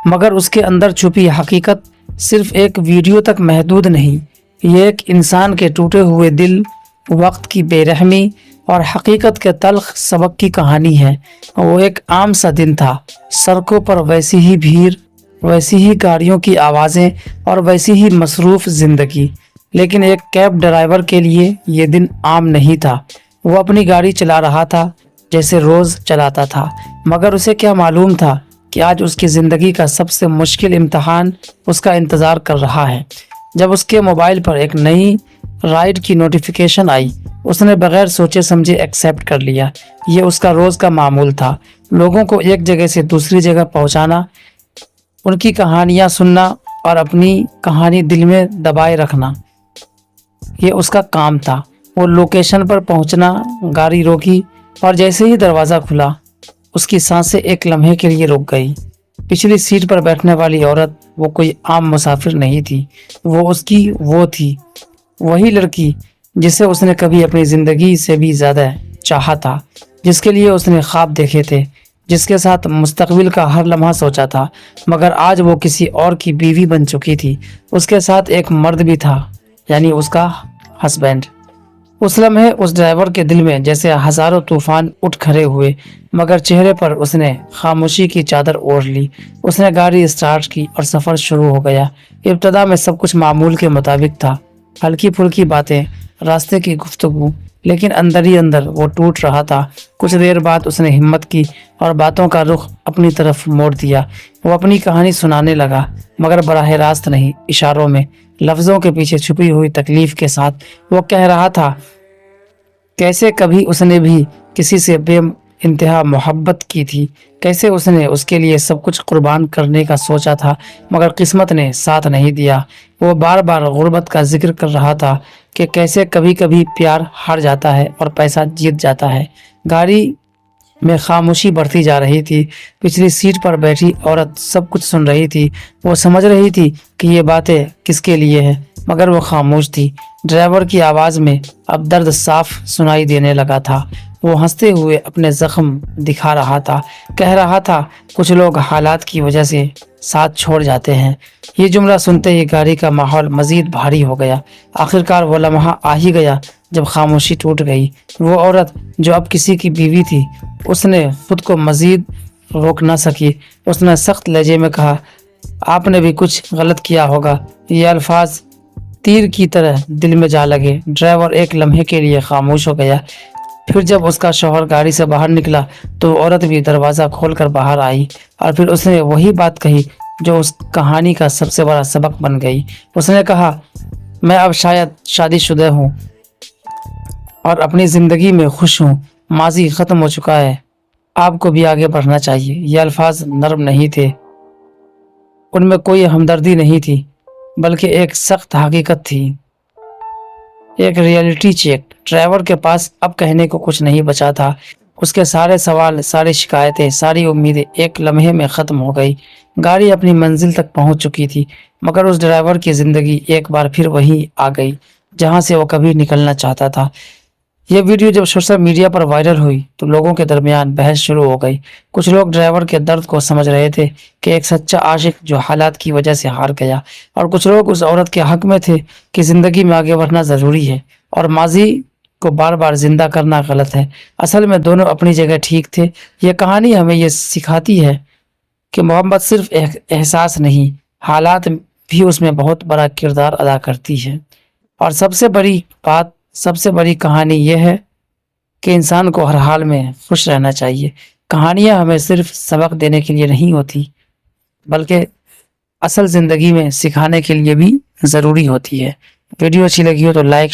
مگر اس کے اندر چھپی حقیقت صرف ایک ویڈیو تک محدود نہیں، یہ ایک انسان کے ٹوٹے ہوئے دل، وقت کی بے رحمی اور حقیقت کے تلخ سبق کی کہانی ہے۔ وہ ایک عام سا دن تھا، سڑکوں پر ویسی ہی بھیڑ، ویسی ہی گاڑیوں کی آوازیں اور ویسی ہی مصروف زندگی، لیکن ایک کیب ڈرائیور کے لیے یہ دن عام نہیں تھا۔ وہ اپنی گاڑی چلا رہا تھا جیسے روز چلاتا تھا، مگر اسے کیا معلوم تھا کہ آج اس کی زندگی کا سب سے مشکل امتحان اس کا انتظار کر رہا ہے۔ جب اس کے موبائل پر ایک نئی رائڈ کی نوٹیفیکیشن آئی، اس نے بغیر سوچے سمجھے ایکسیپٹ کر لیا۔ یہ اس کا روز کا معمول تھا، لوگوں کو ایک جگہ سے دوسری جگہ پہنچانا، ان کی کہانیاں سننا اور اپنی کہانی دل میں دبائے رکھنا، یہ اس کا کام تھا۔ وہ لوکیشن پر پہنچنا، گاڑی روکی اور جیسے ہی دروازہ کھلا، اس کی سانسیں ایک لمحے کے لیے رک گئی۔ پچھلی سیٹ پر بیٹھنے والی عورت وہ کوئی عام مسافر نہیں تھی، وہ تھی وہی لڑکی جسے اس نے کبھی اپنی زندگی سے بھی زیادہ چاہا تھا، جس کے لیے اس نے خواب دیکھے تھے، جس کے ساتھ مستقبل کا ہر لمحہ سوچا تھا، مگر آج وہ کسی اور کی بیوی بن چکی تھی۔ اس کے ساتھ ایک مرد بھی تھا، یعنی اس کا ہسبینڈ۔ اس لمحے اس ڈرائیور کے دل میں جیسے ہزاروں طوفان اٹھ کھڑے ہوئے، مگر چہرے پر اس نے خاموشی کی چادر اوڑھ لی۔ اس نے گاڑی اسٹارٹ کی اور سفر شروع ہو گیا۔ ابتدا میں سب کچھ معمول کے مطابق تھا، ہلکی پھلکی باتیں، راستے کی گفتگو، لیکن اندر ہی اندر وہ ٹوٹ رہا تھا۔ کچھ دیر بعد اس نے ہمت کی اور باتوں کا رخ اپنی طرف موڑ دیا۔ وہ اپنی کہانی سنانے لگا، مگر براہ راست نہیں، اشاروں میں، لفظوں کے پیچھے چھپی ہوئی تکلیف کے ساتھ۔ وہ کہہ رہا تھا کیسے کبھی اس نے بھی کسی سے بے انتہا محبت کی تھی، کیسے اس نے اس کے لیے سب کچھ قربان کرنے کا سوچا تھا، مگر قسمت نے ساتھ نہیں دیا۔ وہ بار بار غربت کا ذکر کر رہا تھا کہ کیسے کبھی کبھی پیار ہار جاتا ہے اور پیسہ جیت جاتا ہے۔ گاڑی میں خاموشی بڑھتی جا رہی تھی۔ پچھلی سیٹ پر بیٹھی عورت سب کچھ سن رہی تھی، وہ سمجھ رہی تھی کہ یہ باتیں کس کے لیے ہیں، مگر وہ خاموش تھی۔ ڈرائیور کی آواز میں اب درد صاف سنائی دینے لگا تھا۔ وہ ہنستے ہوئے اپنے زخم دکھا رہا تھا، کہہ رہا تھا کچھ لوگ حالات کی وجہ سے ساتھ چھوڑ جاتے ہیں۔ یہ جملہ سنتے ہی گاڑی کا ماحول مزید بھاری ہو گیا۔ آخرکار وہ لمحہ آ ہی گیا جب خاموشی ٹوٹ گئی۔ وہ عورت جو اب کسی کی بیوی تھی، اس نے خود کو مزید روک نہ سکی۔ اس نے سخت لہجے میں کہا، آپ نے بھی کچھ غلط کیا ہوگا۔ یہ الفاظ تیر کی طرح دل میں جا لگے۔ ڈرائیور ایک لمحے کے لیے خاموش ہو گیا۔ پھر جب اس کا شوہر گاڑی سے باہر نکلا تو عورت بھی دروازہ کھول کر باہر آئی، اور پھر اس نے وہی بات کہی جو اس کہانی کا سب سے بڑا سبق بن گئی۔ اس نے کہا، میں اب شاید شادی شدہ ہوں اور اپنی زندگی میں خوش ہوں، ماضی ختم ہو چکا ہے، آپ کو بھی آگے بڑھنا چاہیے۔ یہ الفاظ نرم نہیں تھے، ان میں کوئی ہمدردی نہیں تھی، بلکہ ایک سخت حقیقت تھی، ایک ریئلٹی چیک۔ ڈرائیور کے پاس اب کہنے کو کچھ نہیں بچا تھا۔ اس کے سارے سوال، ساری شکایتیں، ساری امیدیں ایک لمحے میں ختم ہو گئی۔ گاڑی اپنی منزل تک پہنچ چکی تھی، مگر اس ڈرائیور کی زندگی ایک بار پھر وہیں آ گئی جہاں سے وہ کبھی نکلنا چاہتا تھا۔ یہ ویڈیو جب سوشل میڈیا پر وائرل ہوئی تو لوگوں کے درمیان بحث شروع ہو گئی۔ کچھ لوگ ڈرائیور کے درد کو سمجھ رہے تھے کہ ایک سچا عاشق جو حالات کی وجہ سے ہار گیا، اور کچھ لوگ اس عورت کے حق میں تھے کہ زندگی میں آگے بڑھنا ضروری ہے اور ماضی کو بار بار زندہ کرنا غلط ہے۔ اصل میں دونوں اپنی جگہ ٹھیک تھے۔ یہ کہانی ہمیں یہ سکھاتی ہے کہ محبت صرف احساس نہیں، حالات بھی اس میں بہت بڑا کردار ادا کرتی ہے۔ اور سب سے بڑی کہانی یہ ہے کہ انسان کو ہر حال میں خوش رہنا چاہیے۔ کہانیاں ہمیں صرف سبق دینے کے لیے نہیں ہوتی، بلکہ اصل زندگی میں سکھانے کے لیے بھی ضروری ہوتی ہے۔ ویڈیو اچھی لگی ہو تو لائک